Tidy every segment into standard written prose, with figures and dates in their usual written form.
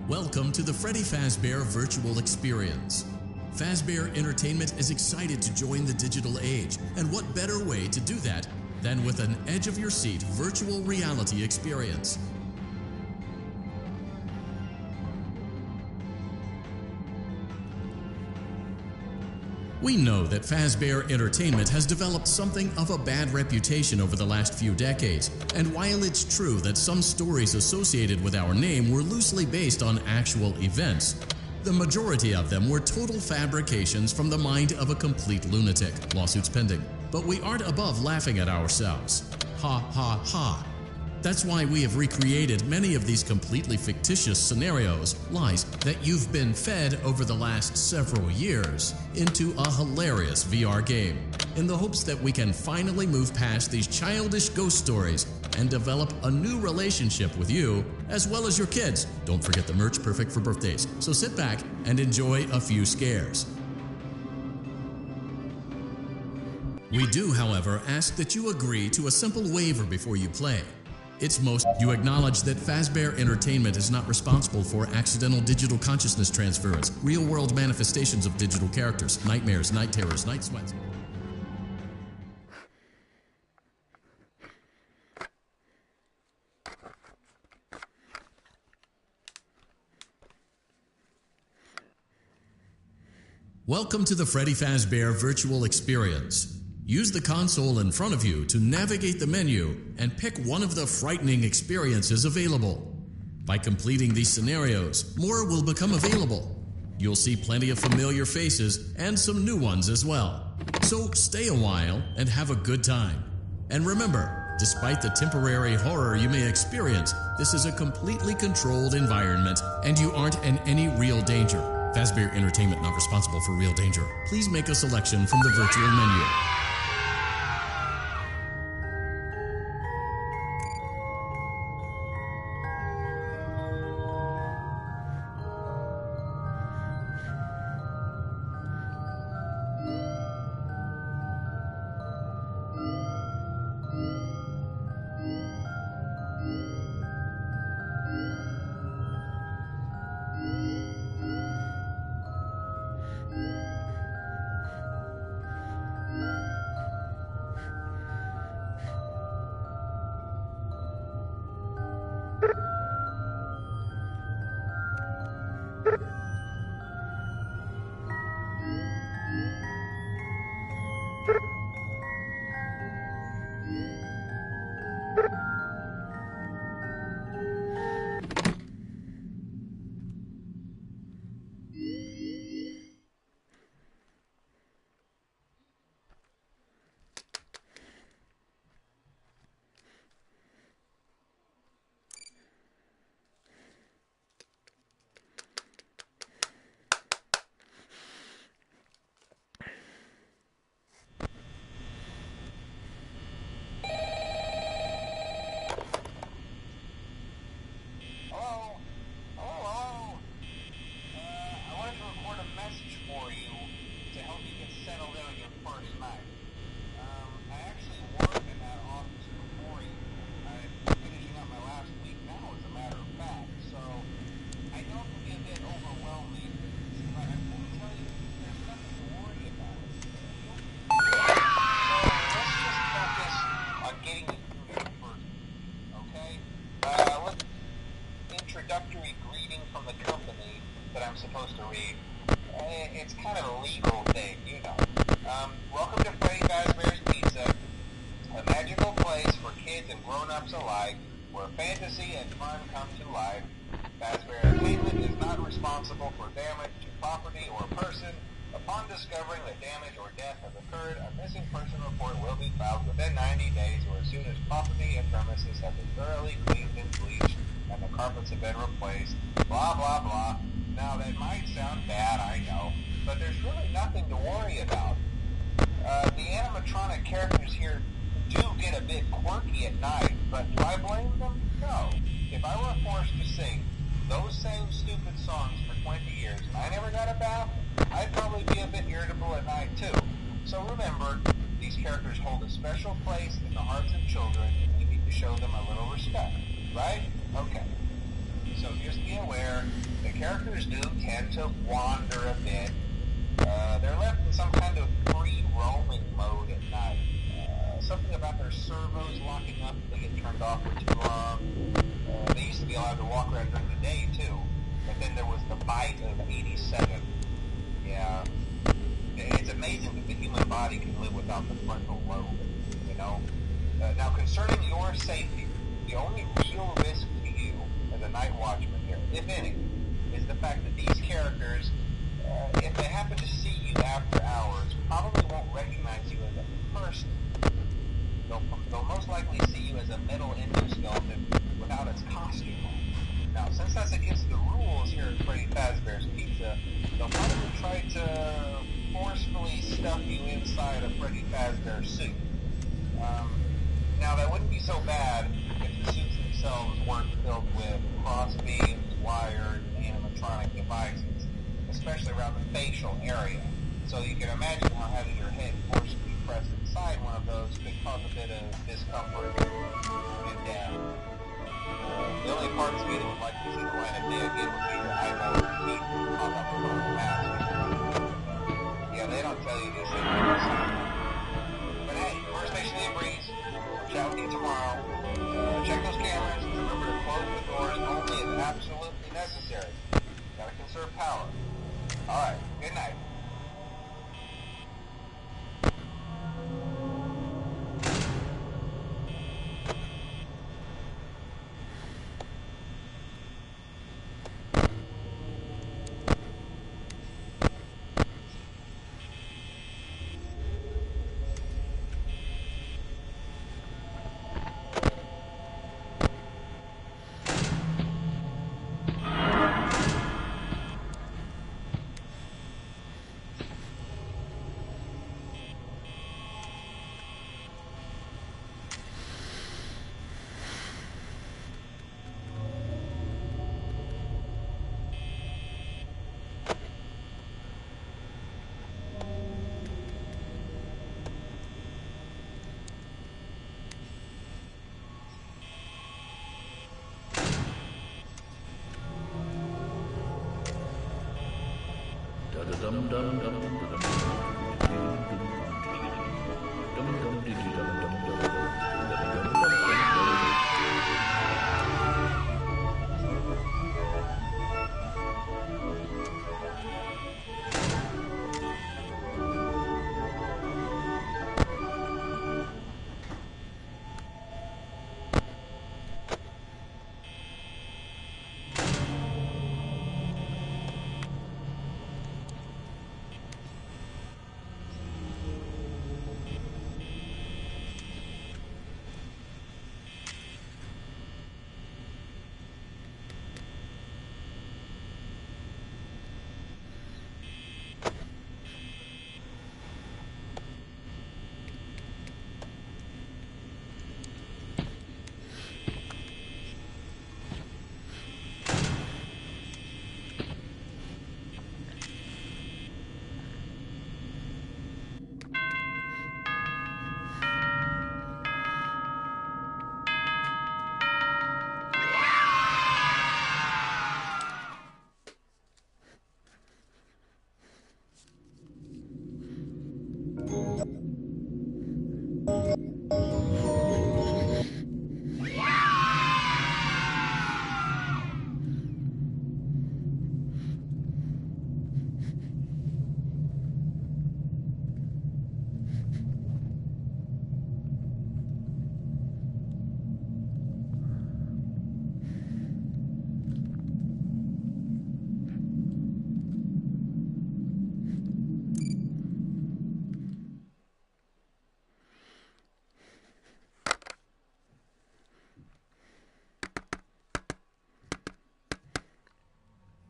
Welcome to the Freddy Fazbear Virtual Experience. Fazbear Entertainment is excited to join the digital age, and what better way to do that than with an edge-of-your-seat virtual reality experience. We know that Fazbear Entertainment has developed something of a bad reputation over the last few decades, and while it's true that some stories associated with our name were loosely based on actual events, the majority of them were total fabrications from the mind of a complete lunatic. Lawsuits pending. But we aren't above laughing at ourselves. Ha ha ha. That's why we have recreated many of these completely fictitious scenarios, lies that you've been fed over the last several years, into a hilarious VR game, in the hopes that we can finally move past these childish ghost stories and develop a new relationship with you, as well as your kids. Don't forget the merch, perfect for birthdays. So sit back and enjoy a few scares. We do, however, ask that you agree to a simple waiver before you play. It's most you acknowledge that Fazbear Entertainment is not responsible for accidental digital consciousness transference, real-world manifestations of digital characters, nightmares, night terrors, night sweats. Welcome to the Freddy Fazbear Virtual Experience. Use the console in front of you to navigate the menu and pick one of the frightening experiences available. By completing these scenarios, more will become available. You'll see plenty of familiar faces and some new ones as well. So stay a while and have a good time. And remember, despite the temporary horror you may experience, this is a completely controlled environment and you aren't in any real danger. Fazbear Entertainment not responsible for real danger. Please make a selection from the virtual menu. Introductory greeting from the company that I'm supposed to read. It's kind of a legal thing, you know. Welcome to Freddy Fazbear's Pizza, a magical place for kids and grown-ups alike, where fantasy and fun come to life. Fazbear Entertainment is not responsible for damage to property or person. Upon discovering that damage or death has occurred, a missing person report will be filed within 90 days or as soon as property and premises have been thoroughly cleaned and bleached and the carpets have been replaced, blah, blah, blah. Now, that might sound bad, I know, but there's really nothing to worry about. The animatronic characters here do get a bit quirky at night, but do I blame them? No. If I were forced to sing those same stupid songs for 20 years and I never got a bath, I'd probably be a bit irritable at night, too. So remember, these characters hold a special place in the hearts of children, and we need to show them a little respect, right? Okay. So just be aware, characters do tend to wander a bit. They're left in some kind of free roaming mode at night. Something about their servos locking up if they get turned off for too long. They used to be allowed to walk around during the day too, but then there was the bite of '87. Yeah, it's amazing that the human body can live without the frontal lobe. You know. Now, concerning your safety, the only real risk to you as a night watchman here, if any, is the fact that these characters, if they happen to see you after hours, probably won't recognize you as a person. They'll most likely see you as a metal endoskeleton without its costume on. Now, since that's against the rules here at Freddy Fazbear's Pizza, they'll probably try to forcefully stuff you inside a Freddy Fazbear suit. Now, that wouldn't be so bad if the suits themselves weren't filled with crossbeams, wires, and animatronic devices, especially around the facial area. So you can imagine how having your head forcibly pressed inside one of those could cause a bit of discomfort and death. The only parts of you that would like to see the light of day again would be your eyeballs and teeth pop up from the mask. Yeah, they don't tell you this anymore. But hey, Workstation The Breeze, chat with you tomorrow. Check those cameras and remember to close the doors only if absolutely necessary. Gotta conserve power. Alright, good night.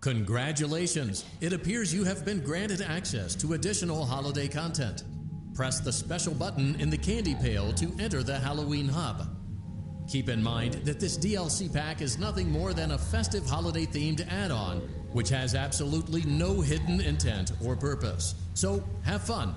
Congratulations! It appears you have been granted access to additional holiday content. Press the special button in the candy pail to enter the Halloween Hub. Keep in mind that this DLC pack is nothing more than a festive holiday-themed add-on, which has absolutely no hidden intent or purpose. So, have fun!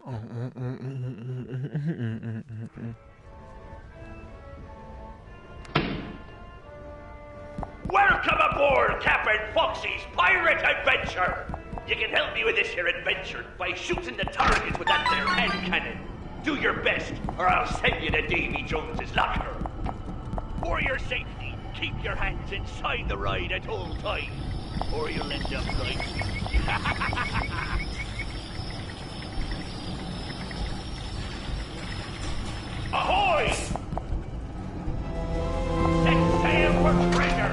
Welcome aboard Captain Foxy's Pirate Adventure! You can help me with this here adventure by shooting the targets with that there hand cannon. Do your best, or I'll send you to Davy Jones's locker. For your safety, keep your hands inside the ride at all times, or you'll end up like... Ahoy! Set sail for treasure!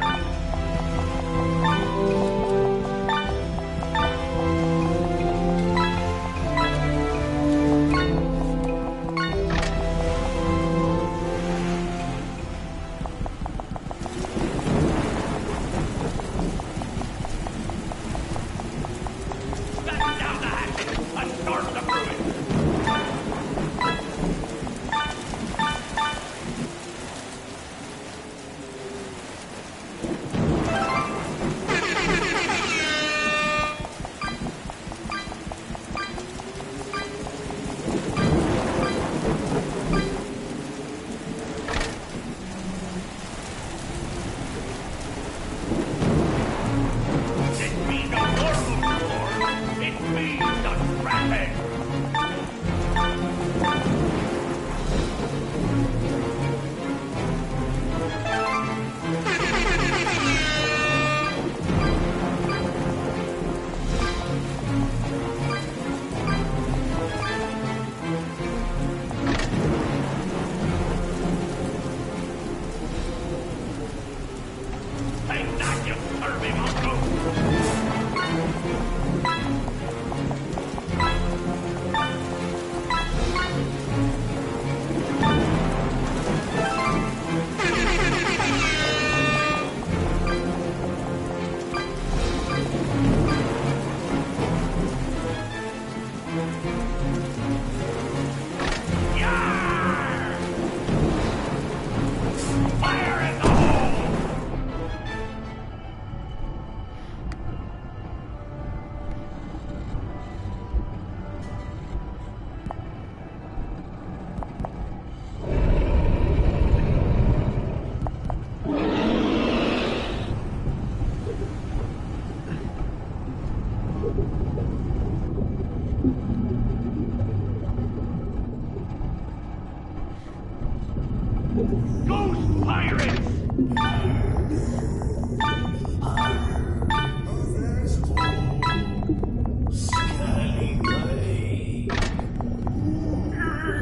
Ghost pirates!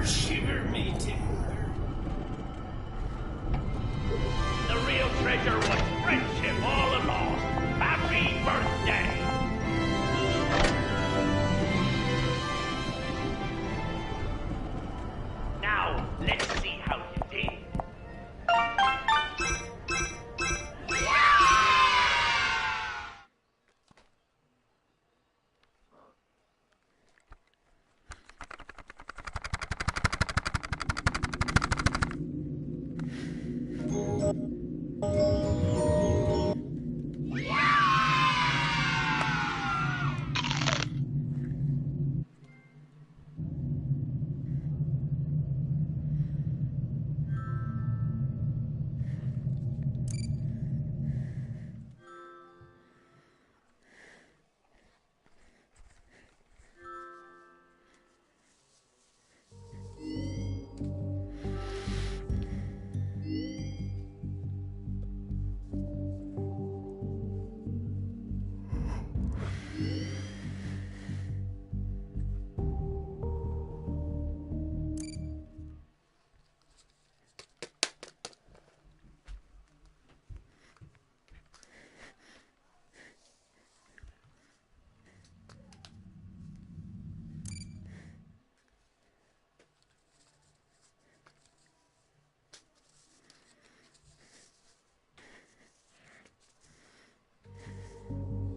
Shiver me timber. The real treasure was friendship all along. Happy birthday! Now, let's see how you did.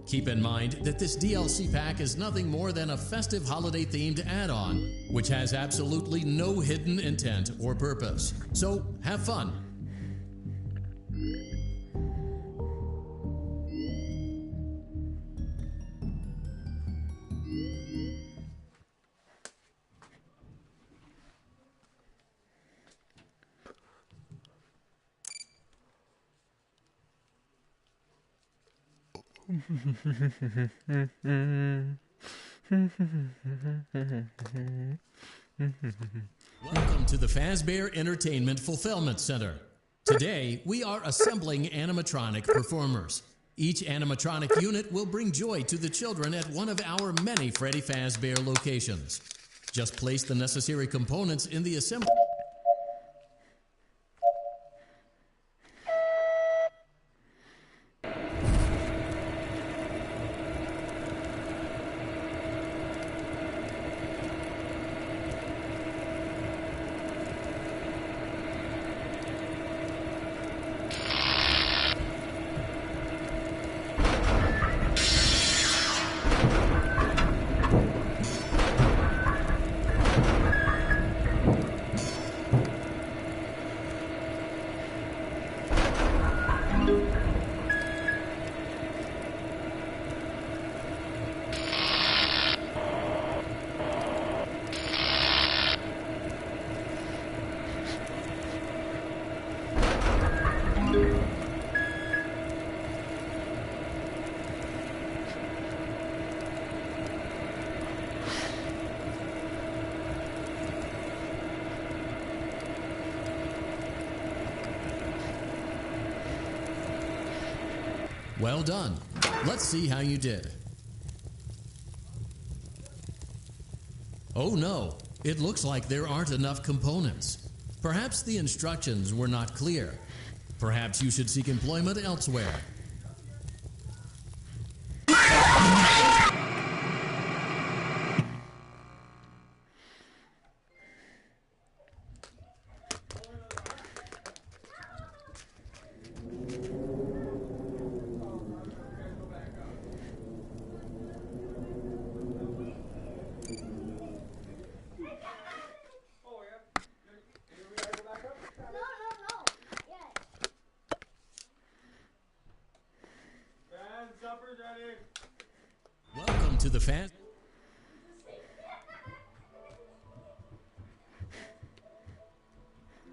Keep in mind that this DLC pack is nothing more than a festive holiday-themed add-on, which has absolutely no hidden intent or purpose. So, have fun. Welcome to the Fazbear Entertainment Fulfillment Center. Today, we are assembling animatronic performers. Each animatronic unit will bring joy to the children at one of our many Freddy Fazbear locations. Just place the necessary components in the assembly. Well done. Let's see how you did. Oh no, it looks like there aren't enough components. Perhaps the instructions were not clear. Perhaps you should seek employment elsewhere. Welcome to the Fast.